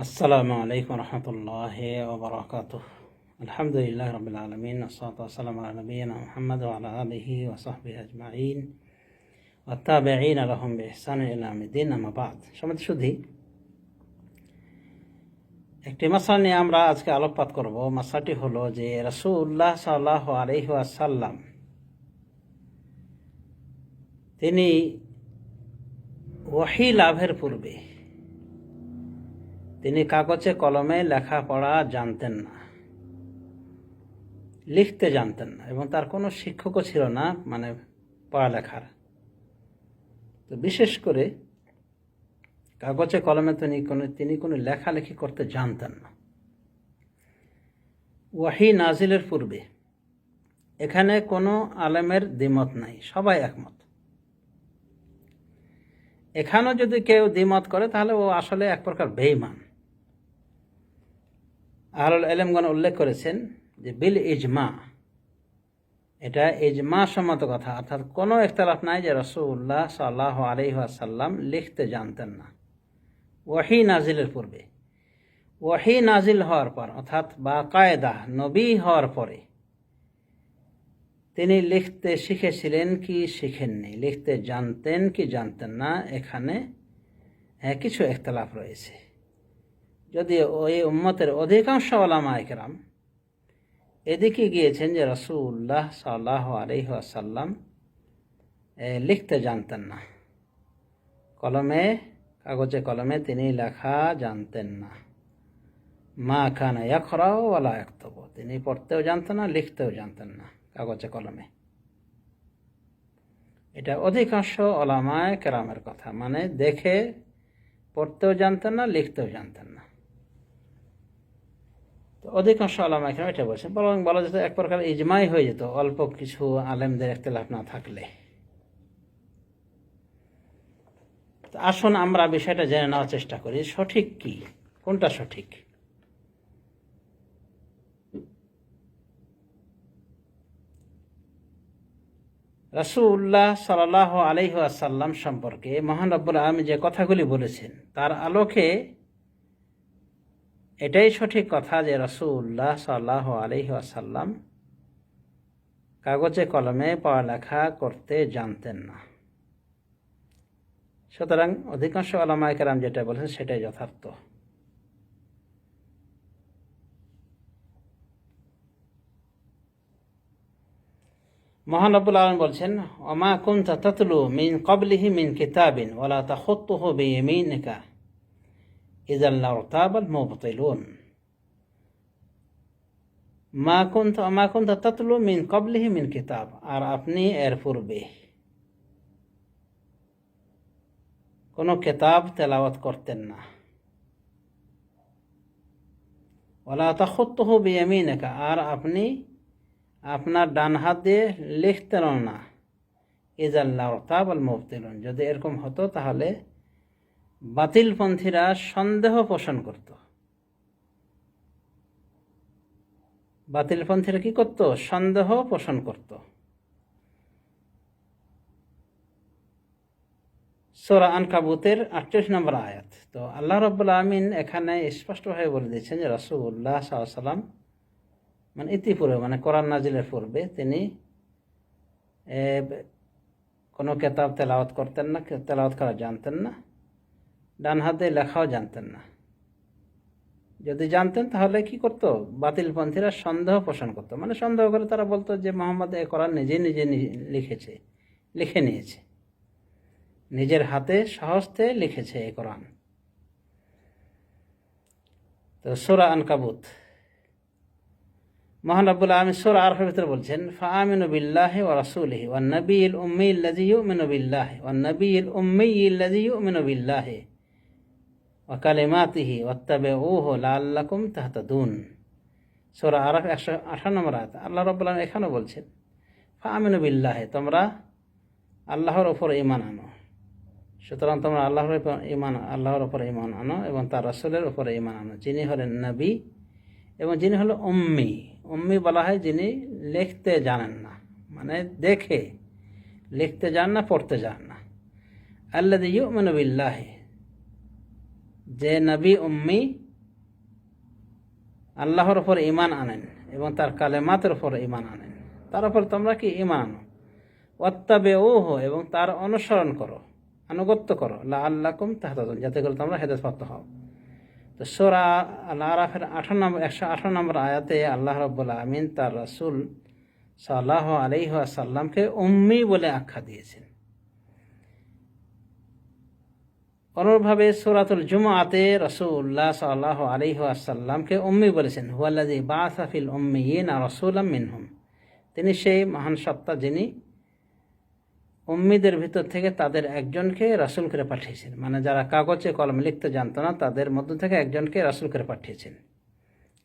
আসসালামু আলাইকুম রহমতুল্লাহি ওয়া বারাকাতুহু। আলহামদুলিল্লাহ রাব্বিল আলামিন, ওয়াসসালাতু ওয়াসসালামু আলা নবিয়িনা মুহাম্মদ ওয়া আলা আলিহি ওয়া সাহবিহি আজমাইন ওয়া তাবিঈনা লাহুম বিইহসান ইলা ইয়াউমিদ্দিন, আম্মা বা'দ। সম্মানিত সুধী, একটি মাসলা নিয়ে আমরা আজকে আলোকপাত করব। মাসলাটি হলো যে রাসূলুল্লাহ সাল্লাল্লাহু আলাইহি ওয়াসাল্লাম তিনি ওহী লাভের পূর্বে তিনি কাগজে কলমে লেখাপড়া জানতেন না, লিখতে জানতেন না, এবং তার কোনো শিক্ষকও ছিল না মানে পড়ালেখার। তো বিশেষ করে কাগজে কলমে তিনি কোনো লেখালেখি করতে জানতেন না। ওয়াহি নাজিলের পূর্বে এখানে কোনো আলেমের দ্বিমত নাই, সবাই একমত। এখানেও যদি কেউ দ্বিমত করে তাহলে ও আসলে এক প্রকার বেঈমান। আহলুল ইলমগণ উল্লেখ করেছেন যে বিল ইজমা, এটা ইজমা সম্মত কথা, অর্থাৎ কোনো ইখতিলাফ নাই যে রাসূলুল্লাহ সাল্লাল্লাহু আলাইহি ওয়াসাল্লাম লিখতে জানতেন না ওয়াহি নাজিলের পূর্বে। ওয়াহি নাজিল হওয়ার পর, অর্থাৎ বাকায়দা নবী হওয়ার পরে তিনি লিখতে শিখেছিলেন কি শিখেননি, লিখতে জানতেন কি জানতেন না, এখানে কিছু ইখতিলাফ রয়েছে। যদি ওই উম্মতের অধিকাংশ উলামায়ে কেরাম এদিকে গিয়েছেন যে রাসূলুল্লাহ সাল্লাল্লাহু আলাইহি ওয়াসাল্লাম লিখতে জানতেন না, কাগজে কলমে তিনি লেখা জানতেন না। মা কানা ইয়াকরাউ ওয়ালা ইয়াকতুবু, তিনি পড়তেও জানতেন না, লিখতেও জানতেন না কাগজে কলমে। এটা অধিকাংশ উলামায়ে কেরামের কথা, মানে দেখে পড়তেও জানতেন না, লিখতেও জানতেন না। তো অধিকাংশ উলামায়ে কেরাম এটা বলছেন, বরং বলা যেত এক প্রকার ইজমাই হয়ে যেত অল্প কিছু আলেমদের ইখতিলাফ না থাকলে। আসুন আমরা বিষয়টা জেনে নেওয়ার চেষ্টা করি, সঠিক কি, কোনটা সঠিক। রাসূলুল্লাহ সাল্লাল্লাহু আলাইহি ওয়াসাল্লাম সম্পর্কে মহান রব্বুল আলামিন যে কথাগুলি বলেছেন তার আলোকে এটাই সঠিক কথা যে রাসূলুল্লাহ সাল্লাল্লাহু আলাইহি ওয়াসাল্লাম কাগজে কলমে পড়ালেখা করতে জানতেন না। সুতরাং অধিকাংশ উলামায়ে কেরাম যেটা বলেছেন সেটাই যথার্থ। মহান রব্বুল আলামিন বলছেন, ওমা কুনতা তাতলু মিন ক্বাবলিহি মিন কিতাবিন ওয়ালা তাখুত্তুহু বিয়ামিনিকা ইযাল লারতাবাল মুবতিলুন। মা কুনতা তাতলু মিন ক্বাবলিহি মিন কিতাব, আর আপনি এর পূর্বে কোনো কিতাব তেলাওয়াত করতেন না। ওয়ালা তাখুত্তুহু বিয়ামিনিকা, আর আপনি আপনার ডান হাত দিয়ে লিখতেন না। ইযাল লারতাবাল মুবতিলুন, যদি এরকম হতো তাহলে বাতিলপন্থীরা সন্দেহ পোষণ করত। বাতিলপন্থীরা কি করত? সন্দেহ পোষণ করত। সূরা আনকাবুতের 38 নম্বর আয়াত। তো আল্লাহ রাব্বুল আলামিন এখানে স্পষ্টভাবে বলে দিয়েছেন যে রাসূলুল্লাহ সাল্লাল্লাহু আলাইহি ওয়াসাল্লাম মানে ইতিপূর্বে, মানে কোরআন নাজিলের পূর্বে তিনি কোনো কিতাব তেলাওয়াত করতেন না, তেলাওয়াত করা জানতেন না, ডান হাতে লেখাও জানতেন না। যদি জানতেন তাহলে কি করত? বাতিলপন্থীরা সন্দেহ পোষণ করত, মানে সন্দেহ করে তারা বলতো যে মুহাম্মদ এই কোরআন নিজে লিখে নিয়েছে, নিজের হাতে সহজতে লিখেছে এই কোরআন। তো সূরা আনকাবুত, মহান রব্বুল আলামিন সূরা আরফের ভিতরে বলছেন, ফাআমিনু বিল্লাহি ওয়া রাসূলিহি ওয়ান নাবিয়্যিল উম্মিয়্যিল্লাযী ইউমিনু বিল্লাহি ওয়ান নাবিয়্যিল উম্মিয়্যিল্লাযী ইউমিনু বিল্লাহি ওয়া কালিমাতিহি ওয়াত্তাবিউহু লাআল্লাকুম তাহতাদুন। সূরা আরফ 118 নম্বর আয়াত। আল্লাহ রাব্বুল আলামিন এখানেও বলছেন, ফাআমিনু বিল্লাহি, তোমরা আল্লাহর উপর ঈমান আনো। সুতরাং তোমরা আল্লাহর উপর ঈমান আনো এবং তার রাসূলের উপর ঈমান আনো, যিনি হলেন নবী এবং যিনি হলো উম্মি। উম্মি বলা হয় যিনি লিখতে জানেন না, মানে দেখে লিখতে জান না, পড়তে জান না। আল্লাযী ইউমিনু বিল্লাহি, যে নবী উম্মি আল্লাহর উপর ঈমান আনেন এবং তার কালেমাতের উপর ঈমান আনেন, তার উপর তোমরা কি ঈমান আনো। ওয়াত্তাবিউহু, এবং তার অনুসরণ করো, আনুগত্য করো, লাআল্লাকুম তাহতাদুন, যাতে করে তোমরা হেদায়েতপ্রাপ্ত হও। তো সূরা আল আরাফের 118 নম্বর আয়াতে আল্লাহ রাব্বুল আমিন তার রাসূল সাল্লাল্লাহু আলাইহি ওয়াসাল্লামকে উম্মি বলে আখ্যা দিয়েছেন। অনুরূপভাবে সূরাতুল জুমআতে রাসূলুল্লাহ সাল্লাল্লাহু আলাইহি ওয়াসাল্লামকে উম্মি বলেছেন, হুয়াল্লাযী বাআসা ফিল উম্মিয়িনা রাসূলাম মিনহুম, তিনি সেই মহান সত্তা যিনি উম্মিদের ভিতর থেকে তাদের একজনকে রাসূল করে পাঠিয়েছেন, মানে যারা কাগজে কলমে লিখতে জানতো না তাদের মধ্য থেকে একজনকে রাসূল করে পাঠিয়েছেন।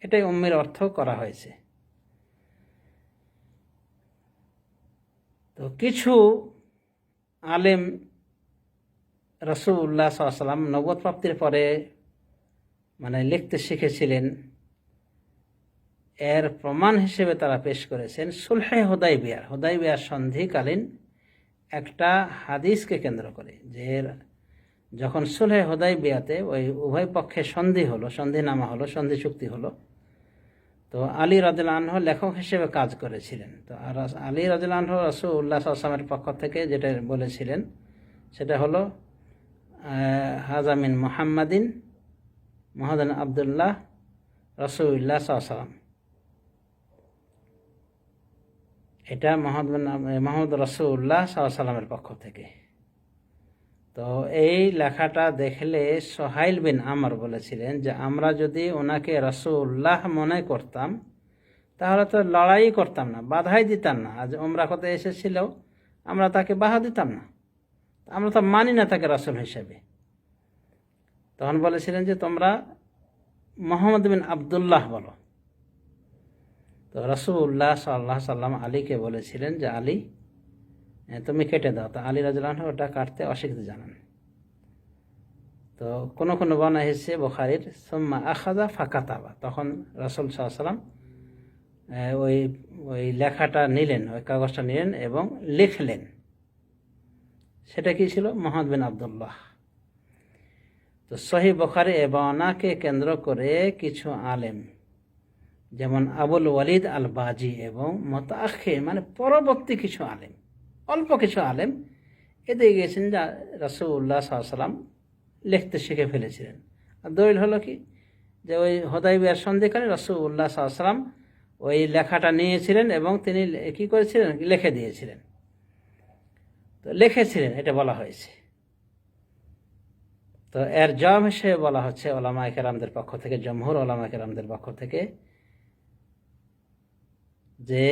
এটাই উম্মির অর্থ করা হয়েছে। তো কিছু আলেম রাসূলুল্লাহ সাল্লাল্লাহু আলাইহি ওয়াসাল্লাম নবুয়ত প্রাপ্তির পরে মানে লিখতে শিখেছিলেন, এর প্রমাণ হিসেবে তারা পেশ করেছেন সুলহে হুদাইবিয়ার সন্ধিকালীন একটা হাদিসকে কেন্দ্র করে, যে যখন সুলহে হুদাইবিয়াতে ওই উভয় পক্ষে সন্ধিনামা হলো, সন্ধি চুক্তি হলো, তো আলী রাদিয়াল্লাহু আনহু লেখক হিসেবে কাজ করেছিলেন। তো আলী রাদিয়াল্লাহু আনহু রাসূলুল্লাহ সাল্লাল্লাহু আলাইহি ওয়াসাল্লামের পক্ষ থেকে যেটা বলেছিলেন সেটা হলো হাযা মিন মুহাম্মাদিন মুহাম্মাদিন আব্দুল্লাহ রাসূলুল্লাহ সাল্লাল্লাহু আলাইহি ওয়াসাল্লাম, এটা মুহাম্মদ রাসূলুল্লাহ সাল্লাল্লাহু আলাইহি ওয়াসাল্লামের পক্ষ থেকে। তো এই লেখাটা দেখলে সুহাইল বিন আমর বলেছিলেন যে আমরা যদি ওনাকে রাসূলুল্লাহ মনে করতাম তাহলে তো লড়াই করতাম না, বাধাই দিতাম না। আজ উমরা করতে এসেছিল, আমরা তাকে বাধা দিতাম না, আমরা তো মানি না তাকে রাসূল হিসেবে। তখন বলেছিলেন যে তোমরা মুহাম্মদ বিন আব্দুল্লাহ বলো। তো রাসূলুল্লাহ সাল্লাল্লাহু আলাইহি ওয়াসাল্লাম আলীকে বলেছিলেন যে আলী তুমি কেটে দাও। তো আলী রাদিয়াল্লাহু আনহু ওটা কাটতে অস্বীকৃতি জানান। তো কোনো বর্ণনা এসেছে বুখারীর সুম্মা আখাযা ফাকাতাবা, তখন রাসূল সাল্লাল্লাহু আলাইহি ওয়াসাল্লাম ওই লেখাটা নিলেন, ওই কাগজটা নিলেন এবং লিখলেন। সেটা কি ছিল? মুহাম্মদ বিন আব্দুল্লাহ। তো সহিহ বুখারী এ বর্ণনাকে কেন্দ্র করে কিছু আলেম যেমন আবুল ওয়ালিদ আল বাজি এবং মুতাআখির মানে পরবর্তী কিছু আলেম, অল্প কিছু আলেম এতে গিয়েছেন যা রাসূলুল্লাহ সাল্লাল্লাহু আলাইহি ওয়াসাল্লাম লিখতে শিখে ফেলেছিলেন। আর দলিল হলো কি, যে ওই হুদাইবিয়ার সন্ধিকালে রাসূলুল্লাহ সাল্লাল্লাহু আলাইহি ওয়াসাল্লাম ওই লেখাটা নিয়েছিলেন এবং তিনি কি করেছিলেন, লিখে দিয়েছিলেন। তো লিখেছিলেন এটা বলা হয়েছে। তো এর জবাব হিসেবে বলা হচ্ছে উলামায়ে কেরামদের পক্ষ থেকে, জমহুর উলামায়ে কেরামদের পক্ষ থেকে, যে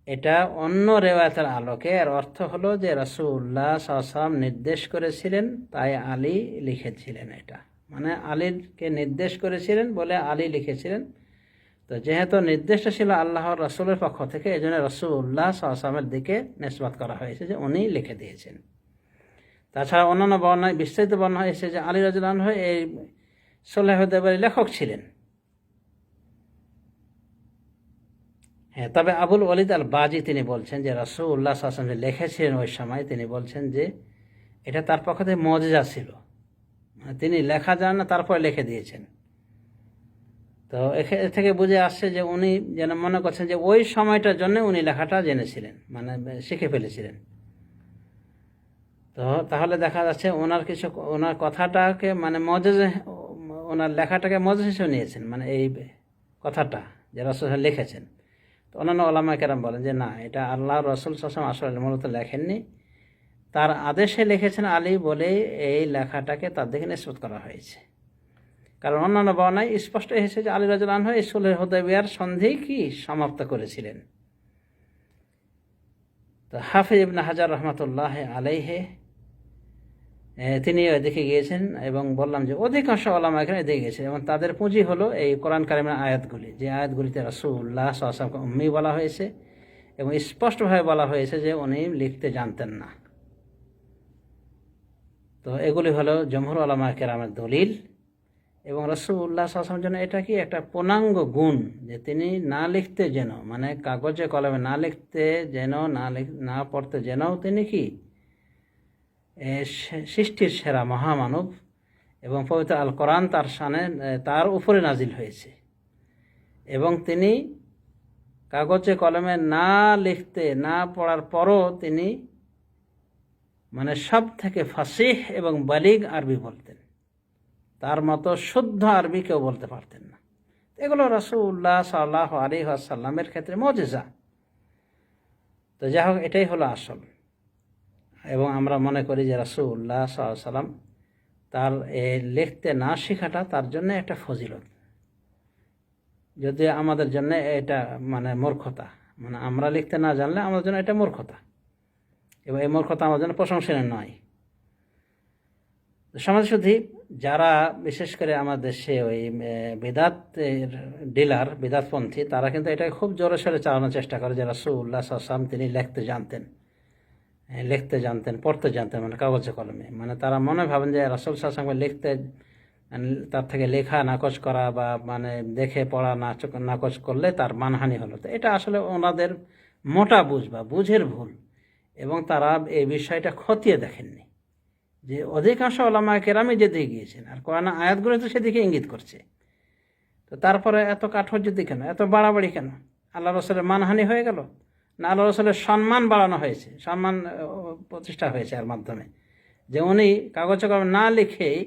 এটা অন্য রেওয়ায়াতের আলোকে এর অর্থ হলো যে রাসূলুল্লাহ সাল্লাল্লাহু আলাইহি ওয়াসাল্লাম নির্দেশ করেছিলেন তাই আলী লিখেছিলেন। এটা মানে আলীকে নির্দেশ করেছিলেন বলে আলী লিখেছিলেন। তো যেহেতু নির্দেশটা ছিল আল্লাহর রাসূলের পক্ষ থেকে, এই জন্য রাসূলুল্লাহ সাল্লাল্লাহু আলাইহি ওয়াসাল্লামের দিকে নিসবত করা হয়েছে যে উনি লিখে দিয়েছেন। তাছাড়া অন্যান্য বর্ণনায় বিস্তারিত বর্ণনা হয়েছে যে আলী রাদিয়াল্লাহু আনহু এই সুলহে হুদাইবিয়ার লেখক ছিলেন। হ্যাঁ, তবে আবুল ওয়ালিদ আল বাজি তিনি বলছেন যে রাসূলুল্লাহ সাল্লাল্লাহু আলাইহি ওয়াসাল্লাম লিখেছিলেন ওই সময়, তিনি বলছেন যে এটা তার পক্ষ থেকে মুজিজা ছিল, মানে তিনি লেখা জানেন না তারপরে লিখে দিয়েছেন। তো এ থেকে বুঝে আসছে যে উনি যেন মনে করছেন যে ওই সময়টার জন্য উনি লেখাটা জেনেছিলেন, মানে শিখে ফেলেছিলেন। তো তাহলে দেখা যাচ্ছে ওনার কথাটাকে মানে ওনার লেখাটাকে মুজিজা হিসেবে নিয়েছেন, মানে এই কথাটা যে রাসূল লিখেছেন। তো অন্যান্য ওলামায়ে কেরাম বলেন যে না, এটা আল্লাহ রাসূল সাল্লাল্লাহু আলাইহি ওয়াসাল্লাম আসলে মূলত লেখেননি, তার আদেশে লিখেছেন আলী বলে এই লেখাটাকে তার দিকে নিসবত করা হয়েছে। কারণ অন্যান্য বর্ণনায় স্পষ্ট এসেছে যে আলী রাদিয়াল্লাহু আনহু এই সুলহে হুদাইবিয়ার সন্ধি কি সমাপ্ত করেছিলেন। তো হাফিজ ইবনে হাজার রাহমাতুল্লাহি আলাইহি তিনি এদিকে গিয়েছেন এবং বললাম যে অধিকাংশ ওলামা এখানে এদিকে গিয়েছেন এবং তাদের পুঁজি হলো এই কোরআন কারিমের আয়াতগুলি, যে আয়াতগুলিতে রাসূলুল্লাহ সাল্লাল্লাহু আলাইহি ওয়াসাল্লামকে উম্মি বলা হয়েছে এবং স্পষ্টভাবে বলা হয়েছে যে উনি লিখতে জানতেন না। তো এগুলি হলো জমহুর উলামায়ে কেরামের দলিল। এবং রাসূলুল্লাহ সাল্লাল্লাহু আলাইহি ওয়াসাল্লামের জন্য এটা কি একটা পূর্ণাঙ্গ গুণ যে তিনি না লিখতে যেন, মানে কাগজে কলমে না লিখতে যেন, না পড়তে যেন তিনি কি সৃষ্টির সেরা মহামানব এবং পবিত্র আল কোরআন তার উপরে নাজিল হয়েছে। এবং তিনি কাগজে কলমে না লিখতে না পড়ার পরও তিনি মানে সব থেকে ফাসিহ এবং বালিগ আরবি বলতেন, তার মতো শুদ্ধ আরবি কেউ বলতে পারতেন না। এগুলো রাসূলুল্লাহ সাল্লাল্লাহু আলাইহি ওয়াসাল্লামের ক্ষেত্রে মুজিজা। তো যাই হোক, এটাই হলো আসল। এবং আমরা মনে করি যে রাসূলুল্লাহ সাল্লাল্লাহু আলাইহি ওয়াসাল্লাম তার লিখতে না শেখাটা তার জন্য একটা ফজিলত, যদি আমাদের জন্য এটা মানে মূর্খতা, মানে আমরা লিখতে না জানলে আমাদের জন্য এটা মূর্খতা, এবং এই মূর্খতা আমার জন্য প্রশংসনীয় নয়। সমাজশুদ্ধি যারা বিশেষ করে আমাদের দেশে ওই বিদাতের ডিলার, বিদাতপন্থী, তারা কিন্তু এটাকে খুব জোরে সোরে চালানোর চেষ্টা করে যে রাসূলুল্লাহ সাল্লাল্লাহু আলাইহি ওয়াসাল্লাম তিনি লিখতে জানতেন, পড়তে জানতেন, মানে কাগজে কলমে। মানে তারা মনে ভাবেন যে রাসূল সাল্লাল্লাহু আলাইহি ওয়াসাল্লাম লিখতে, তার থেকে লেখা নাকচ করা বা মানে দেখে পড়া নাকচ করলে তার মানহানি হলো। তো এটা আসলে ওনাদের মোটা বুঝ বা বুঝের ভুল, এবং তারা এই বিষয়টা খতিয়ে দেখেননি যে অধিকাংশ ওলামায়ে কেরামই যেদিকে গিয়েছেন, আর কোরআন আয়াতগুলো তো সেদিকে ইঙ্গিত করছে। তো তারপরে এত কাঠোরযুদ্ধি কেন, এত বাড়াবাড়ি কেন? আল্লাহ রসুলের মানহানি হয়ে গেল না আল্লাহ রসুলের সম্মান বাড়ানো হয়েছে, সম্মান প্রতিষ্ঠা হয়েছে এর মাধ্যমে, যে উনি কাগজে কলমে না লিখেই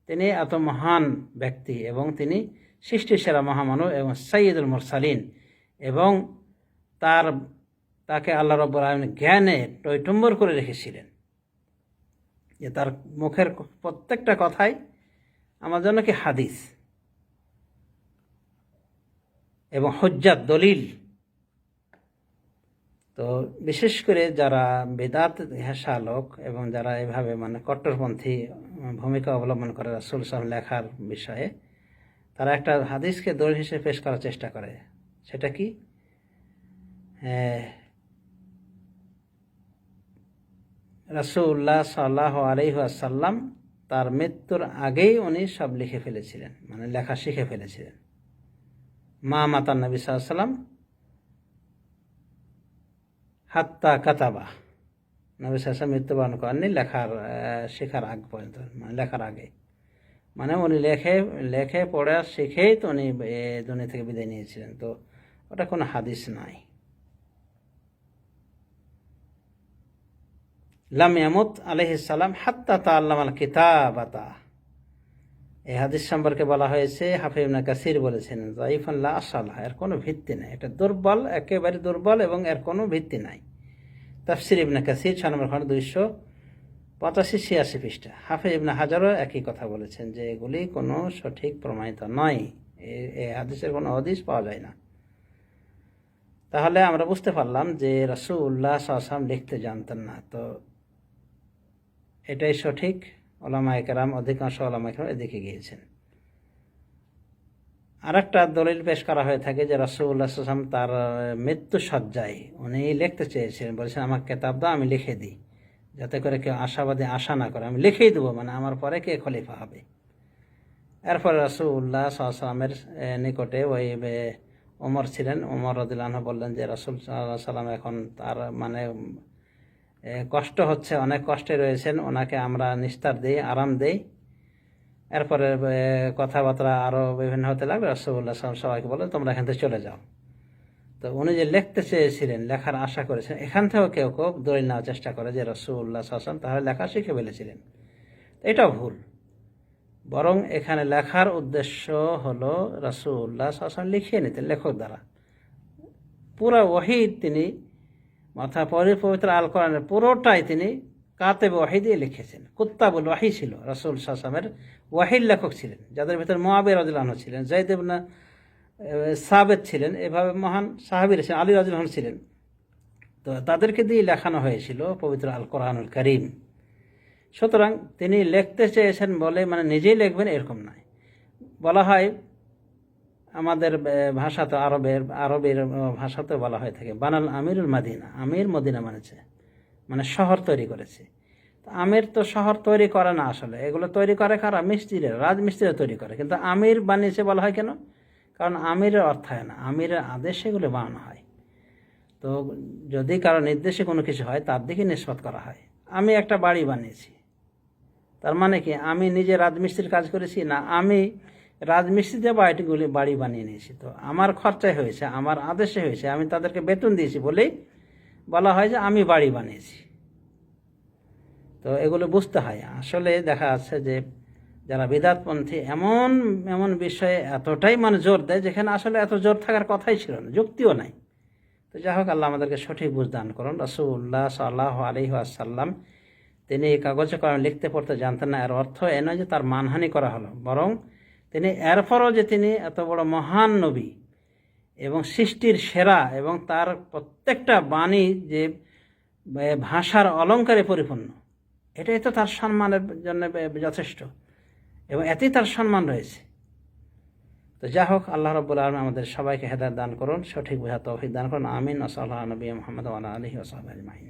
তিনি এত মহান ব্যক্তি, এবং তিনি সৃষ্টির সেরা মহামানব এবং সাইয়্যিদুল মুরসালিন, এবং তাকে আল্লাহ রাব্বুল আলামিন জ্ঞানে টইটুম্বর করে রেখেছিলেন, যে তার মুখের প্রত্যেকটা কথাই আমার জন্য কি হাদিস এবং হুজ্জাত, দলিল। তো বিশেষ করে যারা বেদাত ঘেঁষা লোক এবং যারা এভাবে মানে কট্টরপন্থী ভূমিকা অবলম্বন করে রাসূল সাল্লাল্লাহু আলাইহি ওয়াসাল্লাম লেখার বিষয়ে, তারা একটা হাদিসকে দলিল হিসেবে পেশ করার চেষ্টা করে। সেটা কি? রাসূলুল্লাহ সাল্লাল্লাহু আলাইহি ওয়াসাল্লাম তার মৃত্যুর আগেই উনি সব লিখে ফেলেছিলেন, মানে লেখা শিখে ফেলেছিলেন। মা মাতান নবী সাল্লাল্লাহু আলাইহি ওয়াসাল্লাম হাত্তা কাতাবা, নবী সাল্লাল্লাহু আলাইহি ওয়াসাল্লাম মৃত্যুবরণ করেননি শেখার আগ পর্যন্ত, মানে লেখার আগে। মানে উনি লেখে পড়া শিখেই তো উনি দুনিয়া থেকে বিদায় নিয়েছিলেন। তো ওটা কোনো হাদিস নাই। লাম ইয়ামুত আলাইহিস সালাম হাত্তা তাআল্লামাল কিতাবাতা, এই হাদিস সম্পর্কে বলা হয়েছে, হাফিজ ইবনে কাসির বলেছেন যায়িফুন লা আসলাহ, এর কোনো ভিত্তি নাই, এটা দুর্বল, একেবারে দুর্বল, এবং এর কোনো ভিত্তি নাই। তাফসির ইবনে কাসির 6 নম্বর খণ্ড 285-86 পৃষ্ঠা। হাফিজ ইবনে হাজারও একই কথা বলেছেন যে এগুলি কোনো সঠিক প্রমাণিত নয়, এই হাদিসের কোনো হাদিস পাওয়া যায় না। তাহলে আমরা বুঝতে পারলাম যে রাসূলুল্লাহ সাল্লাল্লাহু আলাইহি ওয়াসাল্লাম লিখতে জানতেন না। তো এটাই সঠিক, ওলামায়ে কেরাম, অধিকাংশ ওলামায়ে কেরাম এদিকে গিয়েছেন। আর একটা দলিল পেশ করা হয়ে থাকে যে রাসূলুল্লাহ সাল্লাল্লাহু আলাইহি ওয়াসাল্লাম তার মৃত্যু সজ্জায় উনি লিখতে চেয়েছিলেন, বলেছেন আমার কেতাব দাও, আমি লিখে দিই, যাতে করে কেউ আশাবাদী আশা না করে, আমি লিখেই দেবো, মানে আমার পরে কে খলিফা হবে। এরপরে রাসূলুল্লাহ সাল্লাল্লাহু আলাইহি ওয়াসাল্লামের নিকটে ওই ওমর ছিলেন, ওমর রাদিয়াল্লাহু আনহু বললেন যে রাসূল সাল্লাল্লাহু আলাইহি ওয়াসাল্লাম এখন তার মানে কষ্ট হচ্ছে, অনেক কষ্টে রয়েছেন, ওনাকে আমরা নিস্তার দিই, আরাম দেই। এরপরে কথাবার্তা আরও বিভিন্ন হতে লাগলো। রাসূলুল্লাহ সাল্লাল্লাহু আলাইহি ওয়াসাল্লাম সবাইকে বলে তোমরা এখান থেকে চলে যাও। তো উনি যে লিখতে চেয়েছিলেন, লেখার আশা করেছেন, এখান থেকেও কেউ দলিল নেওয়ার চেষ্টা করে যে রাসূলুল্লাহ সাল্লাল্লাহু আলাইহি ওয়াসাল্লাম তাহলে লেখা শিখে ফেলেছিলেন। এটাও ভুল। বরং এখানে লেখার উদ্দেশ্য হলো রাসূলুল্লাহ সাল্লাল্লাহু আলাইহি ওয়াসাল্লাম লিখিয়ে নিতেন লেখক দ্বারা। পুরো ওহী তিনি, মাথা পবিত্র আল কোরআনের পুরোটাই তিনি কাতেব ওহী দিয়ে লিখেছেন। কুত্তাবুল ওহী ছিল রাসূল সাল্লাল্লাহু আলাইহি ওয়াসাল্লামের, ওহীর লেখক ছিলেন, যাদের ভিতরে মুআবিয়া রাদিয়াল্লাহু আনহু ছিলেন, যায়েদ ইবনে সাবিত ছিলেন, এভাবে মহান সাহাবীরা ছিলেন, আলী রাদিয়াল্লাহু আনহু ছিলেন। তো তাদেরকে দিয়ে লেখানো হয়েছিল পবিত্র আল কোরআনুল কারীম। সুতরাং তিনি লিখতে চেয়েছেন বলে মানে নিজেই লিখবেন এরকম নয়। বলা হয় আমাদের ভাষাতে, আরবের ভাষাতে বলা হয়ে থাকে বানাল আমিরুল মাদিনা, আমির মদিনা মানেছে, মানে শহর তৈরি করেছে। তো আমির তো শহর তৈরি করে না, আসলে এগুলো তৈরি করে কারা? মিস্ত্রিরা, রাজমিস্ত্রিরা তৈরি করে। কিন্তু আমির বানিয়েছে বলা হয় কেন? কারণ আমিরের অর্থায়ন, আমিরের আদেশে এগুলো বানানো হয়। তো যদি কারো নির্দেশে কোনো কিছু হয় তার দিকে নিষ্পত করা হয়। আমি একটা বাড়ি বানিয়েছি, তার মানে কি আমি নিজে রাজমিস্ত্রির কাজ করেছি? না, আমি রাজমিস্ত্রি দিয়ে বাড়ি বানিয়ে নিয়েছি, তো আমার খরচায় হয়েছে, আমার আদেশে হয়েছে, আমি তাদেরকে বেতন দিয়েছি বলেই বলা হয় যে আমি বাড়ি বানিয়েছি। তো এগুলো বুঝতে হয়। আসলে দেখা যাচ্ছে যে যারা বিদআতপন্থী এমন এমন বিষয়ে এতটাই জোর দেয় যেখানে আসলে এত জোর থাকার কথাই ছিল না, যুক্তিও নাই। তো যাই হোক, আল্লাহ আমাদেরকে সঠিক বুঝ দান করুন। রাসূলুল্লাহ সাল্লাল্লাহু আলাইহি ওয়াসাল্লাম তিনি কাগজে কলমে লিখতে পড়তে জানতেন না, এর অর্থ এ নয় যে তার মানহানি করা হলো, বরং তিনি এরপরও যে তিনি এত বড় মহান নবী এবং সৃষ্টির সেরা এবং তার প্রত্যেকটা বাণী যে ভাষার অলঙ্কারে পরিপূর্ণ, এটাই তো তার সম্মানের জন্য যথেষ্ট এবং এতেই তার সম্মান রয়েছে। তো যাই হোক, আল্লাহ রাব্বুল আলামিন আমাদের সবাইকে হেদায়েত দান করুন, সঠিক বোঝার তৌফিক দান করুন। আমিন। ওয়া সাল্লাল্লাহু আলা নবিয়্যিনা মুহাম্মদ ওয়া আলা আলিহি ওয়া সাহবিহি আজমাইন।